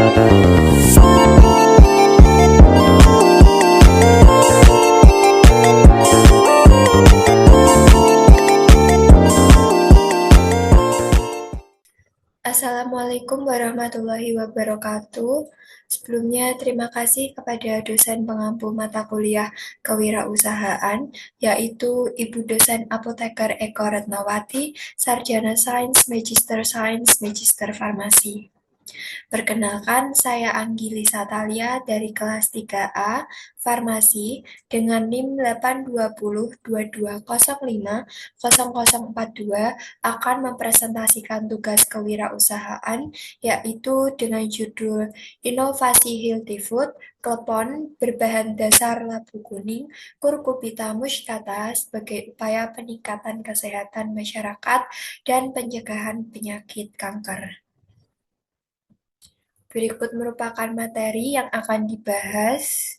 Assalamualaikum warahmatullahi wabarakatuh. Sebelumnya, terima kasih kepada dosen pengampu mata kuliah kewirausahaan, yaitu Ibu Dosen Apoteker Eko Retnawati, Sarjana Sains, Magister Farmasi. Perkenalkan, saya Anggi Lisa Talia dari kelas 3A Farmasi dengan NIM 82022050042 akan mempresentasikan tugas kewirausahaan yaitu dengan judul Inovasi Healthy Food, klepon berbahan dasar labu kuning, Curcubita muscata sebagai upaya peningkatan kesehatan masyarakat dan pencegahan penyakit kanker. Berikut merupakan materi yang akan dibahas.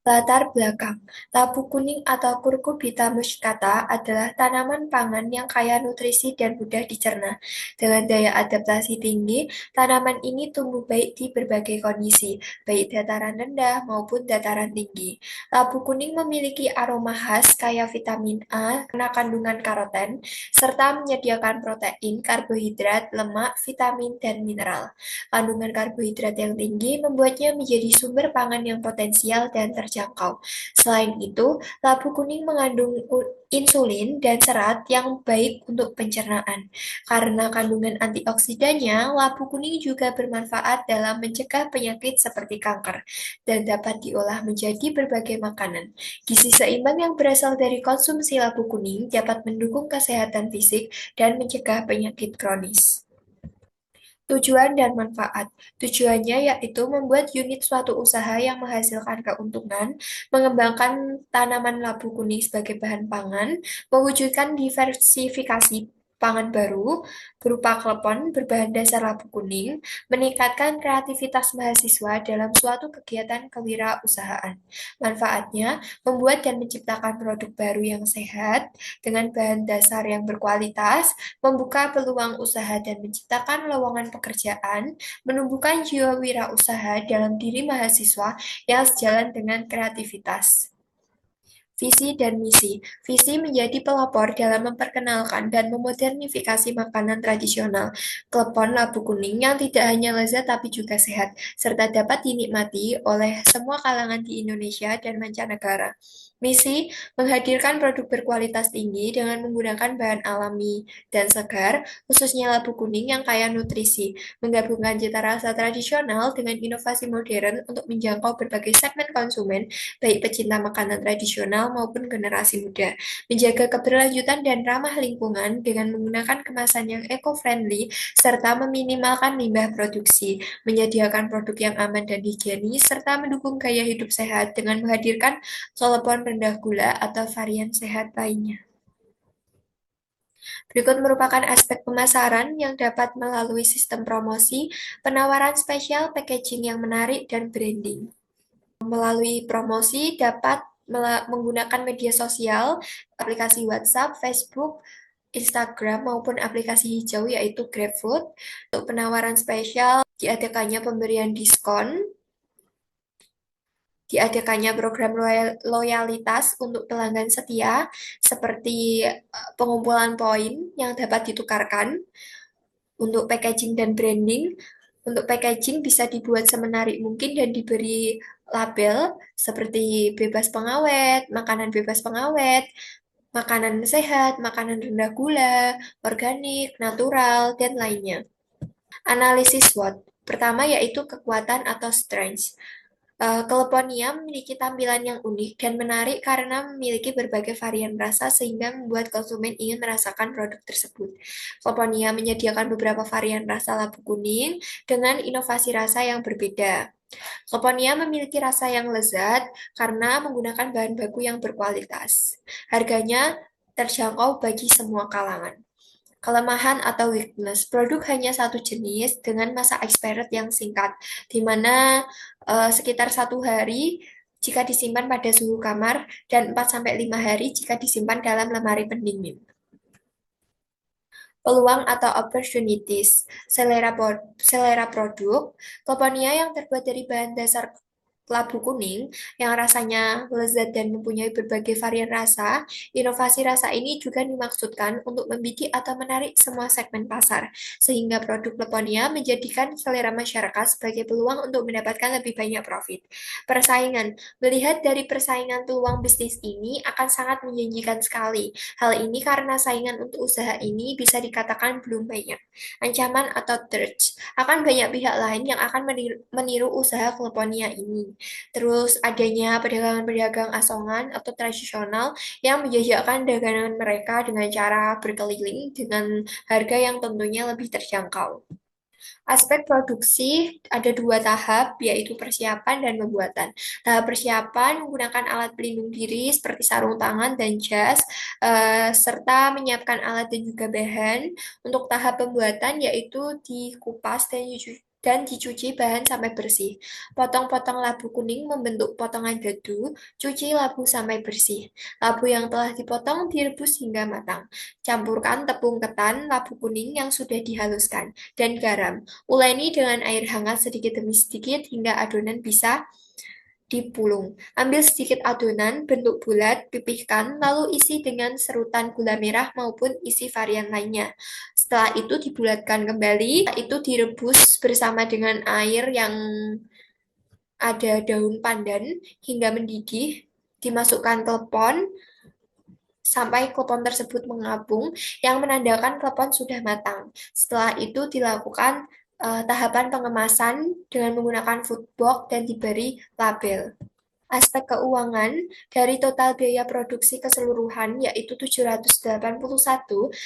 Latar belakang, labu kuning atau Curcubita muscata adalah tanaman pangan yang kaya nutrisi dan mudah dicerna. Dengan daya adaptasi tinggi, tanaman ini tumbuh baik di berbagai kondisi, baik dataran rendah maupun dataran tinggi. Labu kuning memiliki aroma khas kaya vitamin A karena kandungan karoten, serta menyediakan protein, karbohidrat, lemak, vitamin, dan mineral. Kandungan karbohidrat yang tinggi membuatnya menjadi sumber pangan yang potensial dan terjangkau. Selain itu, labu kuning mengandung insulin dan serat yang baik untuk pencernaan. Karena kandungan antioksidannya, labu kuning juga bermanfaat dalam mencegah penyakit seperti kanker dan dapat diolah menjadi berbagai makanan. Gizi seimbang yang berasal dari konsumsi labu kuning dapat mendukung kesehatan fisik dan mencegah penyakit kronis. Tujuan dan manfaat. Tujuannya yaitu membuat unit suatu usaha yang menghasilkan keuntungan, mengembangkan tanaman labu kuning sebagai bahan pangan, mewujudkan diversifikasi pangan baru berupa klepon berbahan dasar labu kuning, meningkatkan kreativitas mahasiswa dalam suatu kegiatan kewirausahaan. Manfaatnya, membuat dan menciptakan produk baru yang sehat dengan bahan dasar yang berkualitas, membuka peluang usaha dan menciptakan lowongan pekerjaan, menumbuhkan jiwa wirausaha dalam diri mahasiswa yang sejalan dengan kreativitas. Visi dan misi. Visi menjadi pelopor dalam memperkenalkan dan memodernifikasi makanan tradisional, klepon labu kuning yang tidak hanya lezat tapi juga sehat, serta dapat dinikmati oleh semua kalangan di Indonesia dan mancanegara. Misi, menghadirkan produk berkualitas tinggi dengan menggunakan bahan alami dan segar, khususnya labu kuning yang kaya nutrisi, menggabungkan cita rasa tradisional dengan inovasi modern untuk menjangkau berbagai segmen konsumen, baik pecinta makanan tradisional maupun generasi muda, menjaga keberlanjutan dan ramah lingkungan dengan menggunakan kemasan yang eco-friendly, serta meminimalkan limbah produksi, menyediakan produk yang aman dan higienis, serta mendukung gaya hidup sehat dengan menghadirkan klepon rendah gula atau varian sehat lainnya. Berikut merupakan aspek pemasaran yang dapat melalui sistem promosi, penawaran spesial, packaging yang menarik, dan branding. Melalui promosi dapat menggunakan media sosial, aplikasi WhatsApp, Facebook, Instagram, maupun aplikasi hijau yaitu GrabFood. Untuk penawaran spesial, diadakannya pemberian diskon, diadakannya program loyalitas untuk pelanggan setia, seperti pengumpulan poin yang dapat ditukarkan. Untuk packaging dan branding, untuk packaging bisa dibuat semenarik mungkin dan diberi label seperti bebas pengawet, makanan bebas pengawet, makanan sehat, makanan rendah gula, organik, natural, dan lainnya. Analisis SWOT. Pertama yaitu kekuatan atau strengths. California memiliki tampilan yang unik dan menarik karena memiliki berbagai varian rasa sehingga membuat konsumen ingin merasakan produk tersebut. California menyediakan beberapa varian rasa labu kuning dengan inovasi rasa yang berbeda. California memiliki rasa yang lezat karena menggunakan bahan baku yang berkualitas. Harganya terjangkau bagi semua kalangan. Kelemahan atau weakness, produk hanya satu jenis dengan masa expired yang singkat, di mana sekitar 1 hari jika disimpan pada suhu kamar dan 4-5 hari jika disimpan dalam lemari pendingin. Peluang atau opportunities, selera produk, Kleponia yang terbuat dari bahan dasar labu kuning yang rasanya lezat dan mempunyai berbagai varian rasa. Inovasi rasa ini juga dimaksudkan untuk membidik atau menarik semua segmen pasar, sehingga produk Kleponia menjadikan selera masyarakat sebagai peluang untuk mendapatkan lebih banyak profit. Persaingan, melihat dari persaingan peluang bisnis ini akan sangat menjanjikan sekali. Hal ini karena saingan untuk usaha ini bisa dikatakan belum banyak. Ancaman atau threats, akan banyak pihak lain yang akan meniru usaha Kleponia ini. Terus adanya pedagang-pedagang asongan atau tradisional yang menjajakan dagangan mereka dengan cara berkeliling dengan harga yang tentunya lebih terjangkau. Aspek produksi ada dua tahap, yaitu persiapan dan pembuatan. Tahap persiapan menggunakan alat pelindung diri seperti sarung tangan dan jas, serta menyiapkan alat dan juga bahan. Untuk tahap pembuatan yaitu dikupas dan dicuci bahan sampai bersih. Potong-potong labu kuning membentuk potongan dadu, cuci labu sampai bersih. Labu yang telah dipotong direbus hingga matang. Campurkan tepung ketan, labu kuning yang sudah dihaluskan, dan garam. Uleni dengan air hangat sedikit demi sedikit hingga adonan bisa dipulung. Ambil sedikit adonan bentuk bulat, pipihkan, lalu isi dengan serutan gula merah maupun isi varian lainnya. Setelah itu dibulatkan kembali, setelah itu direbus bersama dengan air yang ada daun pandan hingga mendidih. Dimasukkan telepon sampai klepon tersebut mengapung, yang menandakan klepon sudah matang. Setelah itu dilakukan tahapan pengemasan dengan menggunakan food box dan diberi label. Aspek keuangan, dari total biaya produksi keseluruhan yaitu 781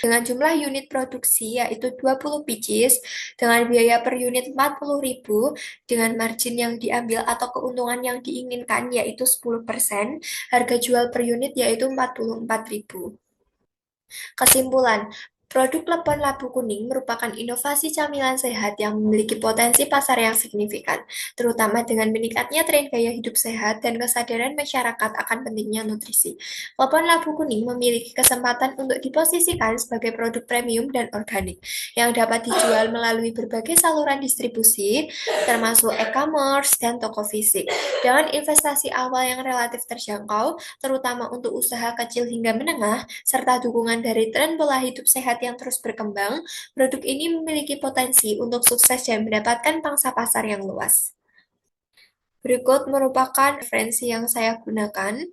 dengan jumlah unit produksi yaitu 20 pieces dengan biaya per unit 40.000 dengan margin yang diambil atau keuntungan yang diinginkan yaitu 10%, harga jual per unit yaitu 44.000. Kesimpulan, produk lepon labu kuning merupakan inovasi camilan sehat yang memiliki potensi pasar yang signifikan, terutama dengan meningkatnya tren gaya hidup sehat dan kesadaran masyarakat akan pentingnya nutrisi. Lepon labu kuning memiliki kesempatan untuk diposisikan sebagai produk premium dan organik yang dapat dijual melalui berbagai saluran distribusi, termasuk e-commerce dan toko fisik. Dengan investasi awal yang relatif terjangkau, terutama untuk usaha kecil hingga menengah, serta dukungan dari tren pola hidup sehat yang terus berkembang, produk ini memiliki potensi untuk sukses dan mendapatkan pangsa pasar yang luas. Berikut merupakan referensi yang saya gunakan.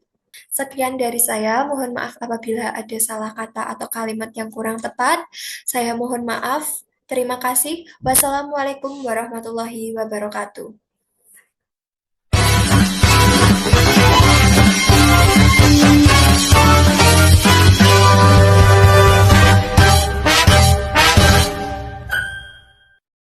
Sekian dari saya, mohon maaf apabila ada salah kata atau kalimat yang kurang tepat. Saya mohon maaf. Terima kasih. Wassalamualaikum warahmatullahi wabarakatuh.